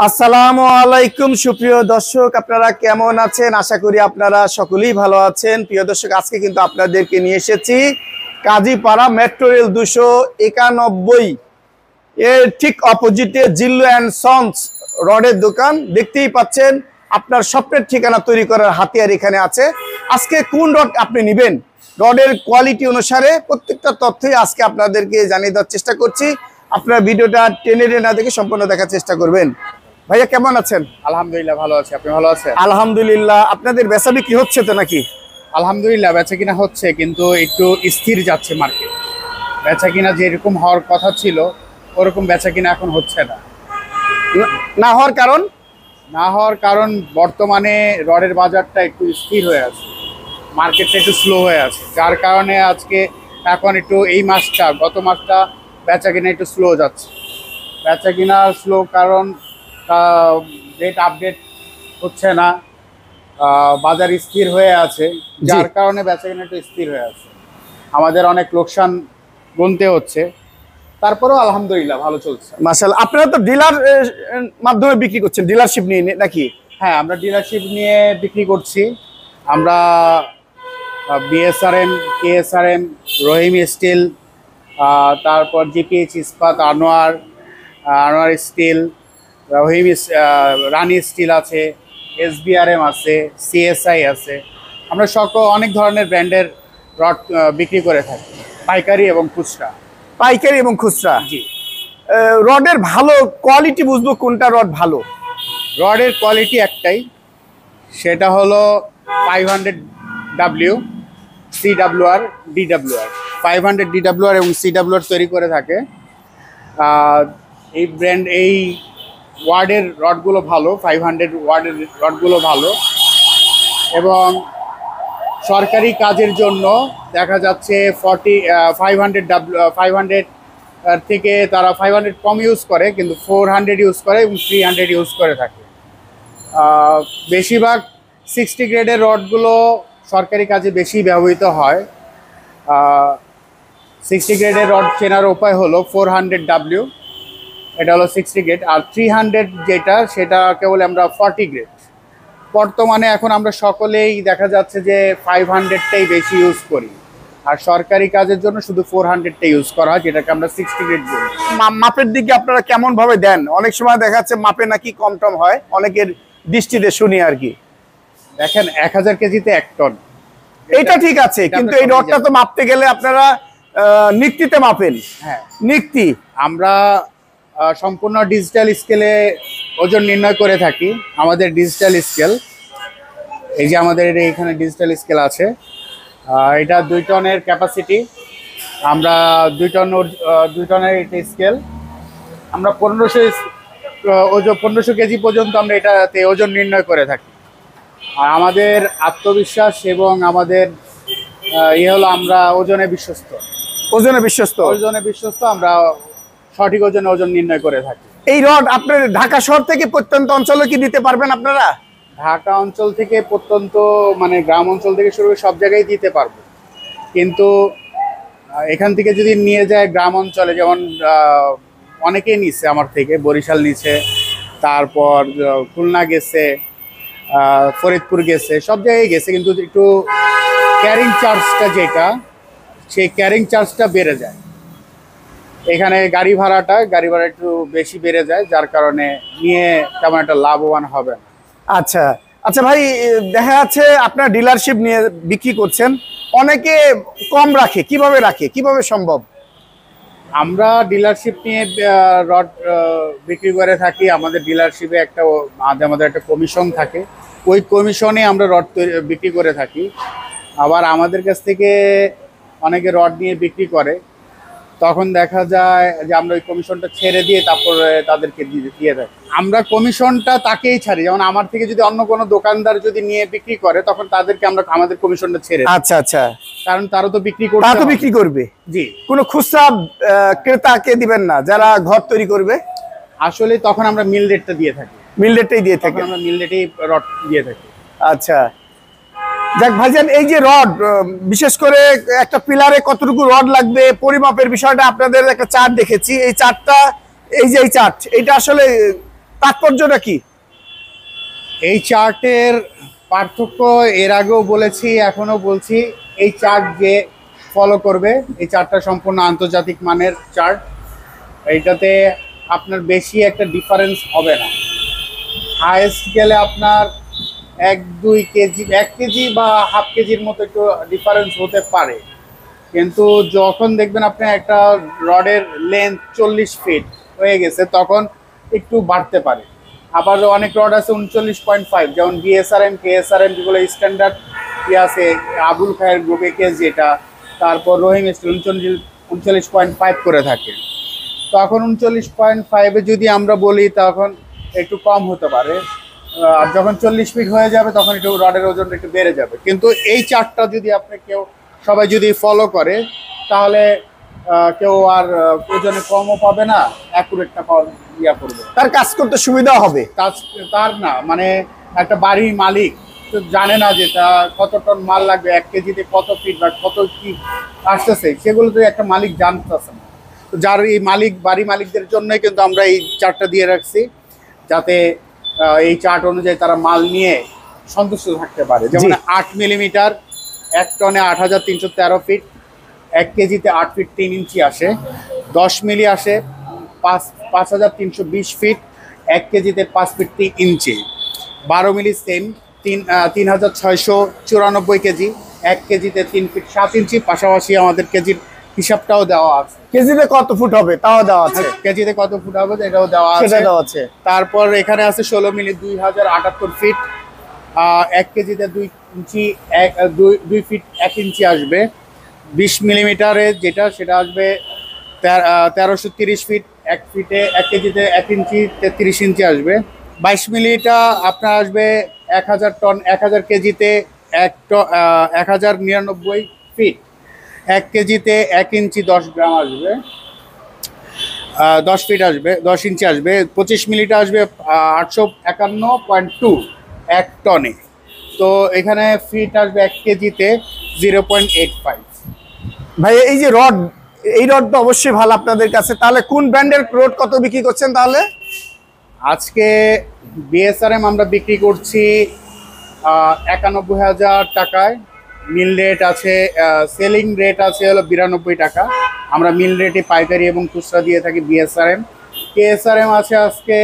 আসসালামু আলাইকুম সুপ্রিয় দর্শক, আপনারা কেমন আছেন? আশা করি আপনারা সকলেই ভালো আছেন। প্রিয় দর্শক, আজকে কিন্তু আপনাদেরকে নিয়ে এসেছি কাজীপাড়া মেট্রো রেল 291 এর ঠিক অপোজিটে জিল্লু অ্যান্ড সন্স রডের দোকান। দেখতেই পাচ্ছেন আপনার স্বপ্নের ঠিকানা তৈরি করার হাতিয়ার এখানে আছে। আজকে কোন রড আপনি নেবেন, রডের কোয়ালিটি অনুসারে প্রত্যেকটা তথ্যই আজকে আপনাদেরকে জানিয়ে দেওয়ার চেষ্টা করছি। আপনার ভিডিওটা টেনে না দেখে সম্পূর্ণ দেখার চেষ্টা করবেন। ভাইয়া কেমন আছেন? আলহামদুলিল্লাহ ভালো আছি। আপনি ভালো আছেন? আলহামদুলিল্লাহ। আপনাদের বেচা বিক্রি হচ্ছে তো নাকি? আলহামদুলিল্লাহ বেচা কিনা হচ্ছে, কিন্তু একটু স্থির যাচ্ছে মার্কেট। বেচা কিনা যেরকম হওয়ার কথা ছিল ওরকম বেচা কিনা এখন হচ্ছে না। না হওয়ার কারণ? না হওয়ার কারণ বর্তমানে রডের বাজারটা একটু স্থির হয়ে আছে, মার্কেটটা একটু স্লো হয়ে আছে, যার কারণে আজকে এখন একটু এই মাসটা গত মাসটা বেচা কিনা একটু স্লো যাচ্ছে। বেচা কিনা স্লো কারণ রেট আপডেট হচ্ছে না, বাজার স্থির হয়ে আছে, যার কারণে বেচাকেনা একটু স্থির হয়ে আছে। আমাদের অনেক লোকসান গুনতে হচ্ছে, তারপরেও আলহামদুলিল্লাহ ভালো চলছে। মাশাআল্লাহ। আপনারা তো ডিলার মাধ্যমে বিক্রি করছেন, ডিলারশিপ নিয়ে নাকি? হ্যাঁ, আমরা ডিলারশিপ নিয়ে বিক্রি করছি। আমরা বিএসআরএম, কেএসআরএম, রহিম স্টিল, তারপর জিপিএইচ ইস্পাত, আনোয়ার স্টিল, রানি স্টিল আছে, এসবিআরএম আছে, সিএসআই আছে। আমরা অনেক ধরনের ব্র্যান্ডের রড বিক্রি করে থাকি, পাইকারি এবং খুচরা। পাইকারি এবং খুচরা, জি। রডের ভালো কোয়ালিটি বুঝবো কোনটা রড ভালো? রডের কোয়ালিটি একটাই, সেটা হলো 500W CWR DWR। 500 DWR এবং CWR তৈরি করে থাকে। এই ওয়ার্ডের রডগুলো ভালো, 500 ওয়ার্ডের রডগুলো ভালো, এবং সরকারি কাজের জন্য দেখা যাচ্ছে 500 থেকে তারা 500 কম ইউজ করে, কিন্তু 400 ইউজ করে এবং 300 ইউজ করে থাকে। বেশিরভাগ 60 গ্রেডের রডগুলো সরকারি কাজে বেশি ব্যবহৃত হয়। 60 গ্রেডের রড চেনার উপায় হলো 400W, এটা হলো 60 গ্রেড, আর 300 যেটা সেটা কেবল আমরা 40 গ্রেড। বর্তমানে এখন আমরা সকলেই দেখা যাচ্ছে যে 500টাই বেশি ইউজ করি, আর সরকারি কাজের জন্য শুধু 400টা ইউজ করা হয়, যেটাকে আমরা 60 গ্রেড বলি। মাপের দিকে আপনারা কেমন ভাবে দেন? অনেক সময় দেখা যাচ্ছে মাপে নাকি কম টম হয়, অনেকের দৃষ্টিতে শুনি আর কি। দেখেন 1000 কেজিতে 1 টন, এটা ঠিক আছে, কিন্তু এই রডটা তো মাপতে গেলে আপনারা নিক্তিতে মাপেন। হ্যাঁ, নিক্তি আমরা সম্পূর্ণ ডিজিটাল স্কেলে ওজন নির্ণয় করে থাকি। আমাদের ডিজিটাল স্কেল, এই যে আমাদের এখানে ডিজিটাল স্কেল আছে, এটা 2 টনের ক্যাপাসিটি। আমরা 2 টনের এটা স্কেল, আমরা 1500 কেজি পর্যন্ত আমরা এটাতে ওজন নির্ণয় করে থাকি। আর আমাদের আত্মবিশ্বাস এবং আমাদের হলো আমরা ওজনে বিশ্বস্ত। আমরা সঠিক ওজন নির্ণয় করে থাকি। এই রড আপনার ঢাকা শহর থেকে প্রত্যন্ত অঞ্চলে কি দিতে পারবেন আপনারা? ঢাকা অঞ্চল থেকে প্রত্যন্ত, মানে গ্রাম অঞ্চল থেকে শুরু করে সব জায়গায় দিতে পারবো, কিন্তু এখান থেকে যদি নিয়ে যায় গ্রাম অঞ্চলে, যেমন অনেকেই নিচ্ছে আমার থেকে, বরিশাল নিচ্ছে, তারপর খুলনা গেছে, ফরিদপুর গেছে, সব জায়গায় গেছে, কিন্তু একটু ক্যারিং চার্জটা সেই ক্যারিং চার্জটা বেড়ে যায়। এখানে গাড়ি ভাড়া একটু বেশি বেড়ে যায়, যার কারণে নিয়ে তেমন একটা লাভবান হবে না। আচ্ছা আচ্ছা ভাই, দেখা যাচ্ছে আপনার ডিলারশিপ নিয়ে বিক্রি করছেন, অনেকে কম রাখে, কিভাবে সম্ভব? আমরা ডিলারশিপ নিয়ে রড বিক্রি করে থাকি। আমাদের ডিলারশিপে আমাদের একটা কমিশন থাকে, ওই কমিশনে আমরা রড বিক্রি করে থাকি। আবার আমাদের কাছ থেকে অনেকে রড নিয়ে বিক্রি করে, তখন দেখা যায় যে আমরা ওই কমিশনটা ছেড়ে দিয়ে তারপরে তাদেরকে দিয়ে থাকি। আমরা কমিশনটা তাকেই ছাড়ি, যেমন আমার থেকে যদি অন্য কোনো দোকানদার যদি নিয়ে বিক্রি করে, তখন তাদেরকে আমরা আমাদের কমিশনটা ছেড়ে। আচ্ছা আচ্ছা, কারণ তারা তো বিক্রি করবে। জি। কোনো খুচরা ক্রেতাকে দিবেন না, যারা ঘর তৈরি করবে? আসলে তখন আমরা মিল রেটটা দিয়ে থাকি। আমরা মিল রেটেই রড দিয়ে থাকি। আচ্ছা, যাক ভাইজান, এই যে রড, বিশেষ করে একটা পিলারে কতটুকু রড লাগবে পরিমাপের বিষয়টা আপনাদের একটা চার্ট দেখেছি। এই চার্টটা, এই চার্ট, এটা আসলে তাৎপর্যটা কি? এই চার্টের পার্থক্য এর আগেও বলেছি, এখনো বলছি, এই চার্ট যে ফলো করবে, এই চার্টটা সম্পূর্ণ আন্তর্জাতিক মানের চার্ট। এইটাতে আপনার বেশি একটা ডিফারেন্স হবে না। হায়েস্ট গেলে আপনার 1-2 কেজি বা হাফ কেজির মতো একটু ডিফারেন্স হতে পারে, কিন্তু যখন দেখবেন আপনি একটা রডের লেন্থ 40 ফিট হয়ে গেছে তখন একটু বাড়তে পারে। আবার অনেক রড আছে 39.5, যেমন বিএসআরএম কেএসআরএম যেগুলো স্ট্যান্ডার্ড আছে, আবুল খায়ের গ্রুপে কেস যেটা, তারপর রহিম স্টিল 39.5 করে থাকে। তখন 39.5-এ যদি আমরা বলি তখন একটু কম হতে পারে, আর যখন 40 ফিট হয়ে যাবে তখন একটু রডের ওজন একটু বেড়ে যাবে। কিন্তু এই চার্টটা যদি আপনি সবাই যদি ফলো করে তাহলে কেউ আর ওজনে কমও পাবে না, অ্যাকুরেটটা করবে, তার কাজ করতে সুবিধা হবে। তার না মানে একটা বাড়ির মালিক তো জানে না যে তা কত টন মাল লাগবে, 1 কেজিতে কত ফিট বা কত কি আসতেছে, সেগুলো তো একটা মালিক জানতেছে না। তো যার এই বাড়ি মালিকদের জন্যই কিন্তু আমরা এই চার্টটা দিয়ে রাখছি, যাতে এই চার্ট অনুযায়ী তারা মাল নিয়ে সন্তুষ্ট থাকতে পারে। যেমন 8 মিলিমিটার 1 টনে 8,313 ফিট, 1 কেজিতে 8 ফিট 3 ইঞ্চি আসে। 10 মিলি আসে 5,320 ফিট, 1 কেজিতে 5 ফিট 3 ইঞ্চি। 12 মিলি সেম 3,694 কেজি, 1 কেজিতে 3 ফিট 7 ইঞ্চি। পাশাপাশি আমাদের কেজির হিসাবটাও দেওয়া আছে, কেজিতে কত ফুট হবে তাও দেওয়া আছে, কেজিতে কত ফুট হবে এটাও দেওয়া আছে। তারপর এখানে আছে 16 মিলি 2,078 ফিট, 1 কেজিতে 2 ইঞ্চি 2 ফিট 1 ইঞ্চি আসবে। 20 মিলিমিটারে যেটা সেটা আসবে 1330 ফিট, 1 কেজিতে 1 ইঞ্চি 33 ইঞ্চি আসবে। 22 মিলিটা আপনার আসবে 1000 টন, 1000 কেজিতে 1099 ফিট, 1 কেজিতে 1 ইঞ্চি 10 গ্রাম আসবে, 10 ফিট আসবে, 10 ইঞ্চি আসবে। 25 মিলিটা আসবে 851.2 1 টনে। তো এখানে ফিট আসবে 1 কেজিতে 0.85। ভাই এই যে এই রড তো অবশ্যই ভালো আপনাদের কাছে, তাহলে কোন ব্র্যান্ডের রড কত বিক্রি করছেন? তাহলে আজকে বিএসআরএম আমরা বিক্রি করছি 91,000 টাকায়। মিল রেট আছে, সেলিং রেট আছে হলো 92 টাকা। আমরা মিল রেটে পাইকারি এবং খুচরা দিয়ে থাকি বিএসআরএম। কেএসআরএম আছে আজকে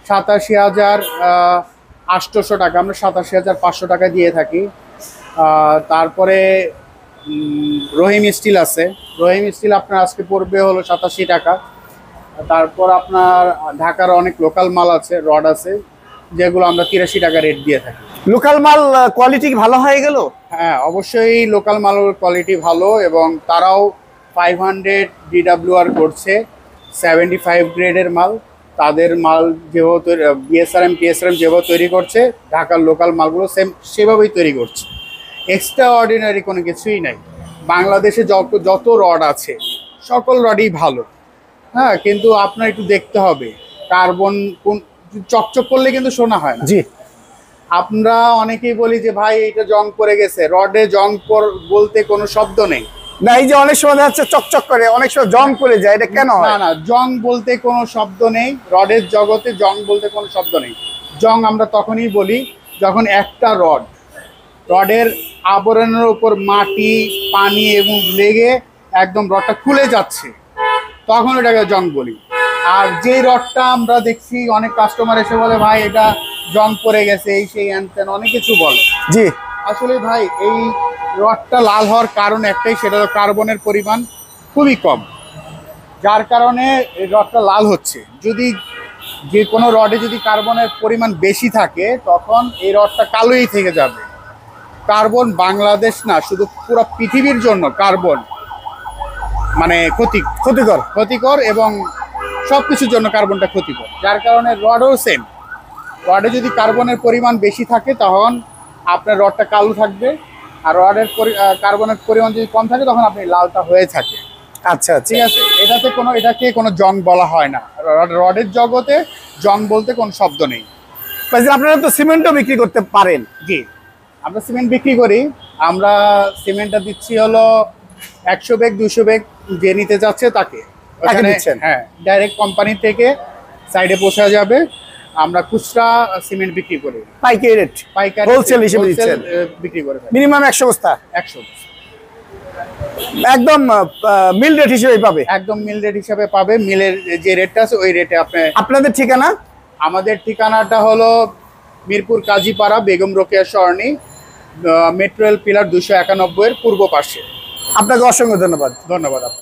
87,800 টাকা, আমরা 87,500 টাকা দিয়ে থাকি। তারপরে রহিম স্টিল আছে, রহিম স্টিল আপনার আজকে পড়বে হলো 87 টাকা। তারপর আপনার ঢাকার অনেক লোকাল মাল আছে, রড আছে, যেগুলো আমরা 83 টাকা রেট দিয়ে থাকি। লোকাল মাল কোয়ালিটি ভালো হয়ে গেল? হ্যাঁ, অবশ্যই লোকাল মালের কোয়ালিটি ভালো, এবং তারাও 500 DWR করছে, 75 গ্রেডের মাল। তাদের মাল যেভাবে বিএসআরএম টিএসআরএম যেভাবে তৈরি করছে, ঢাকার লোকাল মালগুলো সেভাবেই তৈরি করছে। এক্সট্রা অর্ডিনারি কোনো কিছুই নাই। বাংলাদেশে যত রড আছে সকল রডই ভালো, হ্যাঁ, কিন্তু আপনার একটু দেখতে হবে কার্বন কোন চকচক করলে কিন্তু শোনা হয় না। জি, আমরা অনেকেই বলি যে ভাই এটা জং পড়ে গেছে, রডে জং বলতে কোনো শব্দ নেই। না, এই যে অনেক সময় হচ্ছে চকচক করে, অনেক সময় জং করে যায়, এটা কেন হয়? না, জং বলতে কোনো শব্দ নেই, রডের জগতে জং বলতে কোনো শব্দ নেই। জং আমরা তখনই বলি যখন একটা রডের আবরণের উপর মাটি, পানি এবং লেগে একদম রডটা খুলে যাচ্ছে, তখন ওটাকে জং বলি। আর যে রডটা আমরা দেখছি অনেক কাস্টমার এসে বলে ভাই এটা জং পড়ে গেছে, এই সেই হ্যান অনেক কিছু বলে। জি, আসলে ভাই এই রডটা লাল হওয়ার কারণ একটাই, সেটা হলো কার্বনের পরিমাণ খুবই কম, যার কারণে এই রডটা লাল হচ্ছে। যদি যে কোনো রডে যদি কার্বনের পরিমাণ বেশি থাকে তখন এই রডটা কালোই থেকে যাবে। কার্বন বাংলাদেশ না, শুধু পুরো পৃথিবীর জন্য কার্বন মানে ক্ষতিকর এবং সব কিছুর জন্য কার্বনটা ক্ষতিকর, যার কারণে রডও সেম। রডে যদি কার্বনের পরিমাণ বেশি থাকে তখন আপনার রডটা কালো থাকবে, আর রডের কার্বনের পরিমাণ যদি কম থাকে তখন আপনি লালটা হয়ে থাকে। আচ্ছা, ঠিক আছে, এটাকে কোনো জং বলা হয় না। রডের জগতে জং বলতে কোনো শব্দ নেই। আপনারা তো সিমেন্টও বিক্রি করতে পারেন? জি, আমরা সিমেন্ট বিক্রি করি। আমরা সিমেন্টটা দিচ্ছি হলো 100 ব্যাগ 200 ব্যাগ, যে নিতে যাচ্ছে তাকে। হ্যাঁ, ডাইরেক্ট কোম্পানি থেকে সাইডে পৌঁছা যাবে। আমরা খুচরা সিমেন্ট বিক্রি করি, পাইকারি রেট, পাইকারি হোলসেল হিসেবে wholesale, দিচ্ছেন বিক্রি করে থাকি মিনিমাম 100 বস্তা 100। একদম মিল রেট হিসেবে পাবে। একদম মিল রেট হিসাবে পাবে, মিলের যে রেটটা আছে ওই রেটে আপনি। আপনাদের ঠিকানা? আমাদের ঠিকানাটা হলো মিরপুর কাজীপাড়া, বেগম রোকেয়া সরণি, মেট্রো রেল পিলার 291 এর পূর্ব পাশে। আপনাকে অসংখ্য ধন্যবাদ। ধন্যবাদ আপনাকে।